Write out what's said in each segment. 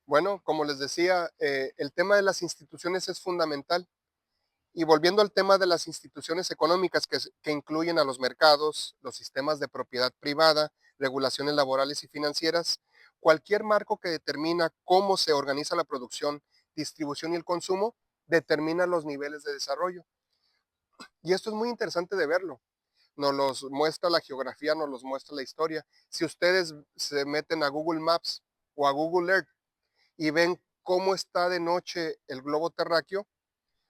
Bueno, como les decía, el tema de las instituciones es fundamental. Y volviendo al tema de las instituciones económicas que incluyen a los mercados, los sistemas de propiedad privada, regulaciones laborales y financieras, cualquier marco que determina cómo se organiza la producción, distribución y el consumo, determina los niveles de desarrollo. Y esto es muy interesante de verlo. Nos los muestra la geografía, nos los muestra la historia. Si ustedes se meten a Google Maps o a Google Earth y ven cómo está de noche el globo terráqueo,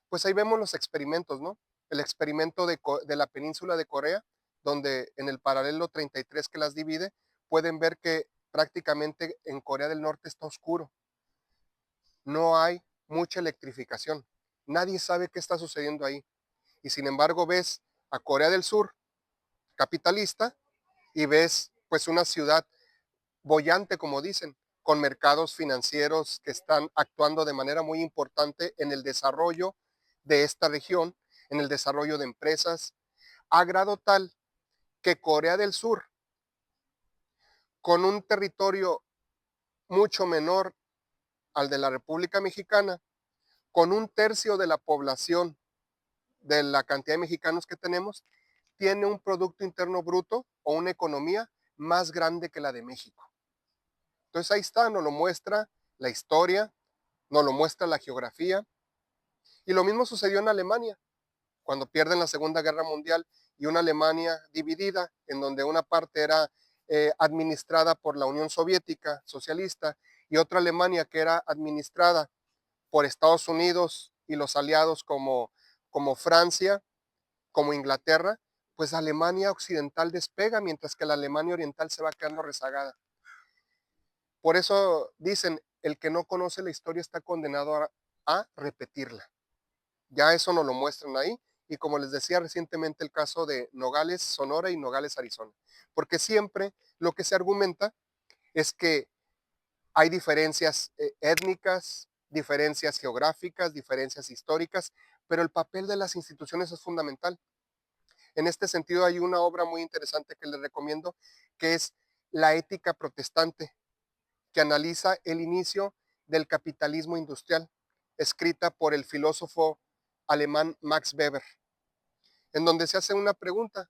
pues ahí vemos los experimentos, ¿no? El experimento de la península de Corea, donde en el paralelo 33 que las divide, pueden ver que prácticamente en Corea del Norte está oscuro. No hay mucha electrificación. Nadie sabe qué está sucediendo ahí. Y sin embargo ves a Corea del Sur, capitalista, y ves pues una ciudad bollante, como dicen, con mercados financieros que están actuando de manera muy importante en el desarrollo de esta región, en el desarrollo de empresas, a grado tal que Corea del Sur, con un territorio mucho menor al de la República Mexicana, con un tercio de la población de la cantidad de mexicanos que tenemos, tiene un Producto Interno Bruto o una economía más grande que la de México. Entonces ahí está, nos lo muestra la historia, nos lo muestra la geografía. Y lo mismo sucedió en Alemania, cuando pierden la Segunda Guerra Mundial y una Alemania dividida, en donde una parte era administrada por la Unión Soviética socialista y otra Alemania que era administrada por Estados Unidos y los aliados como Francia, como Inglaterra, pues Alemania Occidental despega, mientras que la Alemania Oriental se va quedando rezagada. Por eso dicen, el que no conoce la historia está condenado a repetirla. Ya eso nos lo muestran ahí. Y como les decía recientemente el caso de Nogales, Sonora y Nogales, Arizona. Porque siempre lo que se argumenta es que hay diferencias étnicas, diferencias geográficas, diferencias históricas, pero el papel de las instituciones es fundamental. En este sentido hay una obra muy interesante que les recomiendo, que es La ética protestante, que analiza el inicio del capitalismo industrial, escrita por el filósofo alemán Max Weber, en donde se hace una pregunta: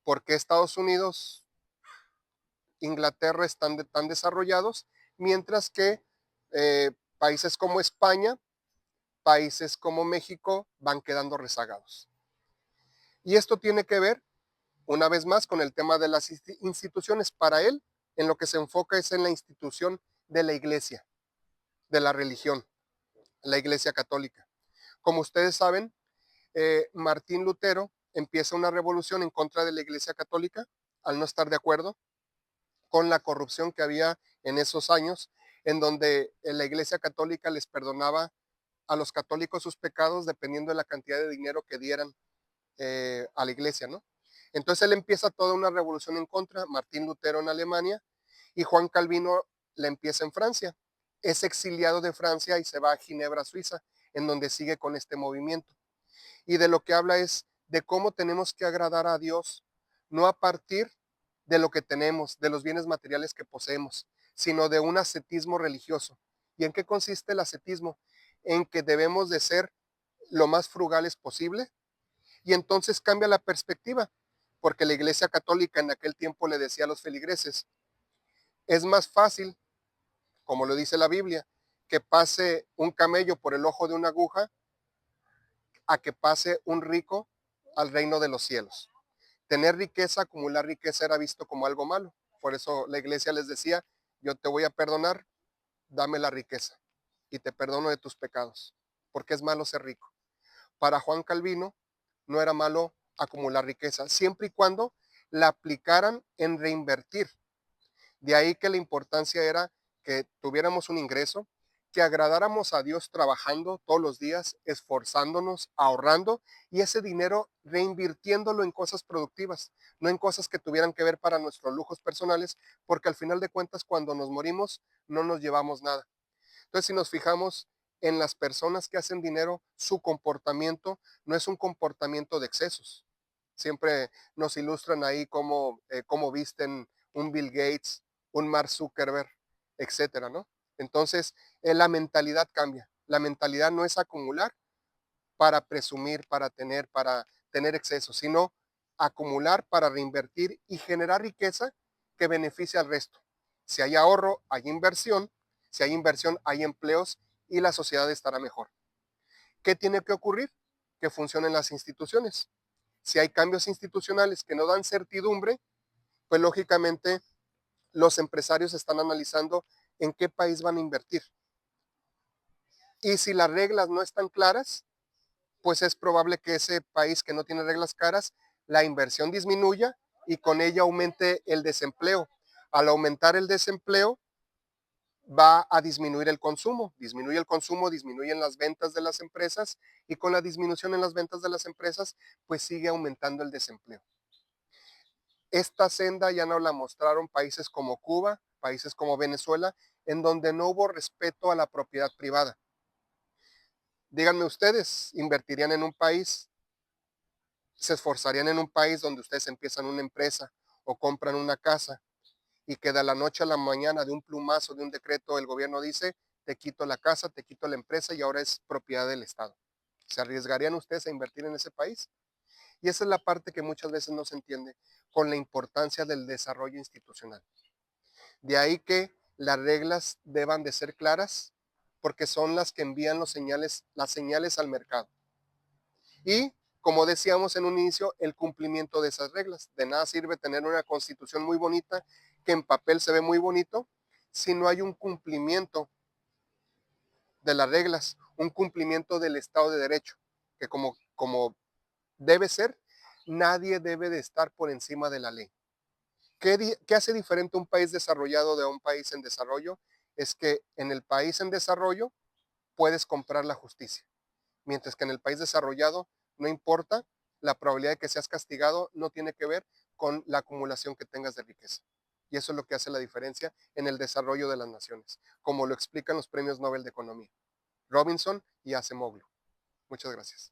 ¿por qué Estados Unidos, Inglaterra están tan desarrollados, mientras que países como España, países como México van quedando rezagados? Y esto tiene que ver, una vez más, con el tema de las instituciones. Para él, en lo que se enfoca es en la institución de la iglesia, de la religión, la iglesia católica. Como ustedes saben, Martín Lutero empieza una revolución en contra de la iglesia católica al no estar de acuerdo con la corrupción que había en esos años, en donde la iglesia católica les perdonaba a los católicos sus pecados dependiendo de la cantidad de dinero que dieran a la iglesia, ¿no? Entonces él empieza toda una revolución en contra, Martín Lutero en Alemania, y Juan Calvino la empieza en Francia. Es exiliado de Francia y se va a Ginebra, Suiza, en donde sigue con este movimiento. Y de lo que habla es de cómo tenemos que agradar a Dios, no a partir de lo que tenemos, de los bienes materiales que poseemos, sino de un ascetismo religioso. ¿Y en qué consiste el ascetismo? En que debemos de ser lo más frugales posible, y entonces cambia la perspectiva, porque la iglesia católica en aquel tiempo le decía a los feligreses, es más fácil, como lo dice la Biblia, que pase un camello por el ojo de una aguja a que pase un rico al reino de los cielos. Tener riqueza, acumular riqueza era visto como algo malo. Por eso la iglesia les decía, yo te voy a perdonar, dame la riqueza y te perdono de tus pecados, porque es malo ser rico. Para Juan Calvino no era malo acumular riqueza, siempre y cuando la aplicaran en reinvertir. De ahí que la importancia era que tuviéramos un ingreso, que agradáramos a Dios trabajando todos los días, esforzándonos, ahorrando y ese dinero reinvirtiéndolo en cosas productivas, no en cosas que tuvieran que ver para nuestros lujos personales, porque al final de cuentas cuando nos morimos no nos llevamos nada. Entonces, si nos fijamos en las personas que hacen dinero, su comportamiento no es un comportamiento de excesos. Siempre nos ilustran ahí cómo visten un Bill Gates, un Mark Zuckerberg, etcétera, ¿no? Entonces, la mentalidad cambia. La mentalidad no es acumular para presumir, para tener exceso, sino acumular para reinvertir y generar riqueza que beneficie al resto. Si hay ahorro, hay inversión. Si hay inversión, hay empleos y la sociedad estará mejor. ¿Qué tiene que ocurrir? Que funcionen las instituciones. Si hay cambios institucionales que no dan certidumbre, pues lógicamente los empresarios están analizando en qué país van a invertir. Y si las reglas no están claras, pues es probable que ese país que no tiene reglas claras, la inversión disminuya y con ella aumente el desempleo. Al aumentar el desempleo, va a disminuir el consumo. Disminuye el consumo, disminuyen las ventas de las empresas y con la disminución en las ventas de las empresas, pues sigue aumentando el desempleo. Esta senda ya nos la mostraron países como Cuba, países como Venezuela, en donde no hubo respeto a la propiedad privada. Díganme ustedes, ¿invertirían en un país, se esforzarían en un país donde ustedes empiezan una empresa o compran una casa y que de la noche a la mañana, de un plumazo, de un decreto, el gobierno dice, te quito la casa, te quito la empresa y ahora es propiedad del Estado? ¿Se arriesgarían ustedes a invertir en ese país? Y esa es la parte que muchas veces no se entiende con la importancia del desarrollo institucional. De ahí que las reglas deban de ser claras porque son las que envían las señales al mercado. Y, como decíamos en un inicio, el cumplimiento de esas reglas. De nada sirve tener una constitución muy bonita, que en papel se ve muy bonito, si no hay un cumplimiento de las reglas, un cumplimiento del Estado de Derecho, que como debe ser, nadie debe de estar por encima de la ley. ¿Qué hace diferente un país desarrollado de un país en desarrollo? Es que en el país en desarrollo puedes comprar la justicia, mientras que en el país desarrollado no importa, la probabilidad de que seas castigado no tiene que ver con la acumulación que tengas de riqueza. Y eso es lo que hace la diferencia en el desarrollo de las naciones, como lo explican los premios Nobel de Economía, Robinson y Acemoglu. Muchas gracias.